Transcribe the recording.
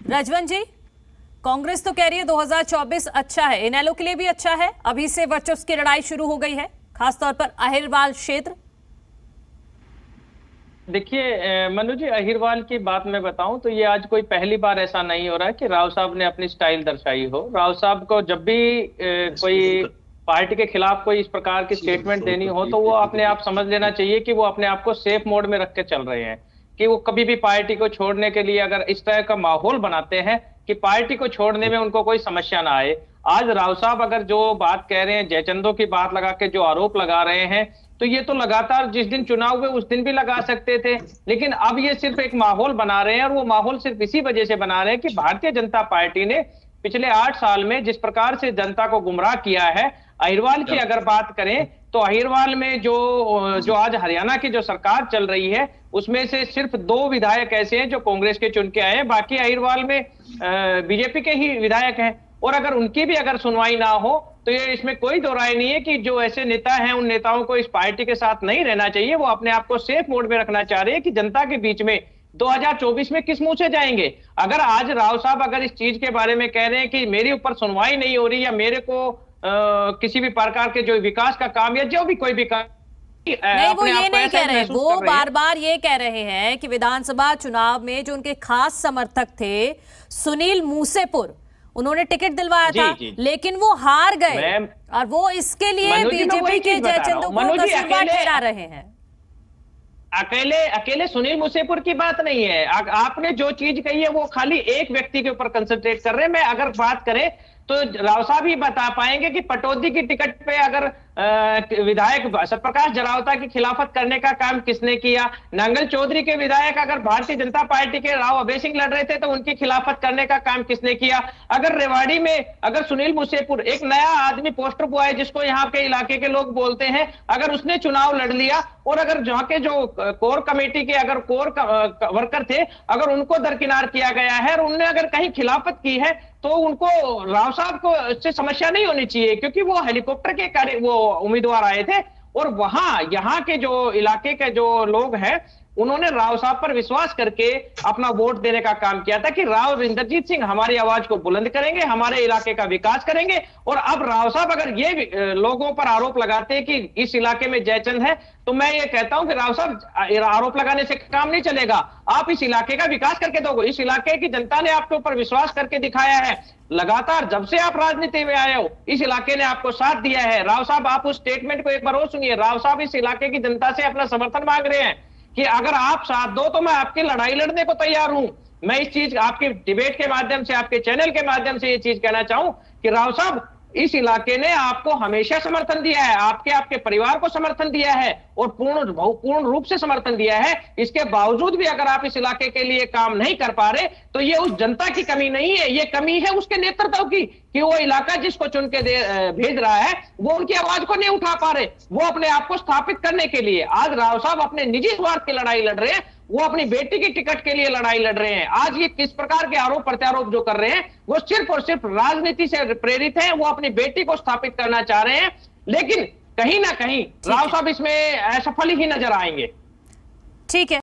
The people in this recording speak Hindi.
रजवन जी, कांग्रेस तो कह रही है 2024 अच्छा है, इनेलो के लिए भी अच्छा है। अभी से वर्चस्व की लड़ाई शुरू हो गई है, खासतौर पर अहिरवाल क्षेत्र। देखिए मनु जी, अहिरवाल की बात मैं बताऊं तो ये आज कोई पहली बार ऐसा नहीं हो रहा है कि राव साहब ने अपनी स्टाइल दर्शाई हो। राव साहब को जब भी कोई पार्टी के खिलाफ कोई इस प्रकार की स्टेटमेंट देनी हो तो वो अपने आप समझ लेना चाहिए कि वो अपने आप को सेफ मोड में रख के चल रहे हैं, कि वो कभी भी पार्टी को छोड़ने के लिए अगर इस तरह का माहौल बनाते हैं कि पार्टी को छोड़ने में उनको कोई समस्या ना आए। आज राव साहब अगर जो बात कह रहे हैं, जयचंदों की बात लगा के जो आरोप लगा रहे हैं, तो ये तो लगातार जिस दिन चुनाव हुए उस दिन भी लगा सकते थे, लेकिन अब ये सिर्फ एक माहौल बना रहे हैं। और वो माहौल सिर्फ इसी वजह से बना रहे हैं कि भारतीय जनता पार्टी ने पिछले 8 साल में जिस प्रकार से जनता को गुमराह किया है। अहिरवाल की अगर बात करें तो अहिरवाल में जो आज हरियाणा की जो सरकार चल रही है उसमें से सिर्फ 2 विधायक ऐसे हैं जो कांग्रेस के चुन के आए हैं, बाकी अहिरवाल में बीजेपी के ही विधायक हैं। और अगर उनकी भी अगर सुनवाई ना हो तो ये इसमें कोई दो राय नहीं है कि जो ऐसे नेता हैं उन नेताओं को इस पार्टी के साथ नहीं रहना चाहिए। वो अपने आप को सेफ मोड में रखना चाह रहे हैं कि जनता के बीच में 2024 में किस मुंह से जाएंगे। अगर आज राव साहब अगर इस चीज के बारे में कह रहे हैं कि मेरे ऊपर सुनवाई नहीं हो रही या मेरे को किसी भी प्रकार के जो विकास का काम या जो भी कोई भी काम नहीं, वो ये नहीं कह रहे, वो बार बार ये कह रहे हैं कि विधानसभा चुनाव में जो उनके खास समर्थक थे सुनील मूसेपुर, उन्होंने टिकट दिलवाया था लेकिन वो हार गए और वो इसके लिए बीजेपी के जयचंदों को कसूरवार ठहरा रहे हैं। अकेले सुनील मूसेपुर की बात नहीं है। आपने जो चीज कही है वो खाली एक व्यक्ति के ऊपर कंसंट्रेट कर रहे हैं। मैं अगर बात करें तो राव साहब ही बता पाएंगे कि पटौदी की टिकट पे अगर विधायक सतप्रकाश जरावता की खिलाफत करने का काम किसने किया। नांगल चौधरी के विधायक अगर भारतीय जनता पार्टी के राव अभय सिंह लड़ रहे थे तो उनकी खिलाफत करने का काम किसने किया। अगर रेवाड़ी में अगर सुनील मूसेपुर, एक नया आदमी पोस्टर बॉय जिसको यहाँ के इलाके के लोग बोलते हैं, अगर उसने चुनाव लड़ लिया और अगर जहाँ के जो कोर कमेटी के अगर कोर वर्कर थे अगर उनको दरकिनार किया गया है और उनने अगर कहीं खिलाफत की है तो उनको राव साहब को इससे समस्या नहीं होनी चाहिए, क्योंकि वो हेलीकॉप्टर के वो उम्मीदवार आए थे और वहां यहाँ के जो इलाके के जो लोग हैं उन्होंने राव साहब पर विश्वास करके अपना वोट देने का काम किया था कि राव इंद्रजीत सिंह हमारी आवाज को बुलंद करेंगे, हमारे इलाके का विकास करेंगे। और अब राव साहब अगर ये लोगों पर आरोप लगाते हैं कि इस इलाके में जयचंद है, तो मैं ये कहता हूं कि राव साहब आरोप लगाने से काम नहीं चलेगा। आप इस इलाके का विकास करके दोगे। इस इलाके की जनता ने आपके ऊपर विश्वास करके दिखाया है। लगातार जब से आप राजनीति में आए हो इस इलाके ने आपको साथ दिया है। राव साहब आप उस स्टेटमेंट को एक बार और सुनिए। राव साहब इस इलाके की जनता से अपना समर्थन मांग रहे हैं कि अगर आप साथ दो तो मैं आपकी लड़ाई लड़ने को तैयार हूं। मैं इस चीज आपकी डिबेट के माध्यम से, आपके चैनल के माध्यम से ये चीज कहना चाहूं कि राव साहब इस इलाके ने आपको हमेशा समर्थन दिया है, आपके परिवार को समर्थन दिया है और पूर्ण रूप से समर्थन दिया है। इसके बावजूद भी अगर आप इस इलाके के लिए काम नहीं कर पा रहे तो ये उस जनता की कमी नहीं है, ये कमी है उसके नेतृत्व की कि वो इलाका जिसको चुन के भेज रहा है वो उनकी आवाज को नहीं उठा पा रहे। वो अपने आप को स्थापित करने के लिए आज राव साहब अपने निजी स्वार्थ की लड़ाई लड़ रहे हैं, वो अपनी बेटी की टिकट के लिए लड़ाई लड़ रहे हैं। आज ये किस प्रकार के आरोप प्रत्यारोप जो कर रहे हैं वो सिर्फ और सिर्फ राजनीति से प्रेरित है। वो अपनी बेटी को स्थापित करना चाह रहे हैं, लेकिन कहीं ना कहीं राव साहब इसमें असफल ही नजर आएंगे। ठीक है।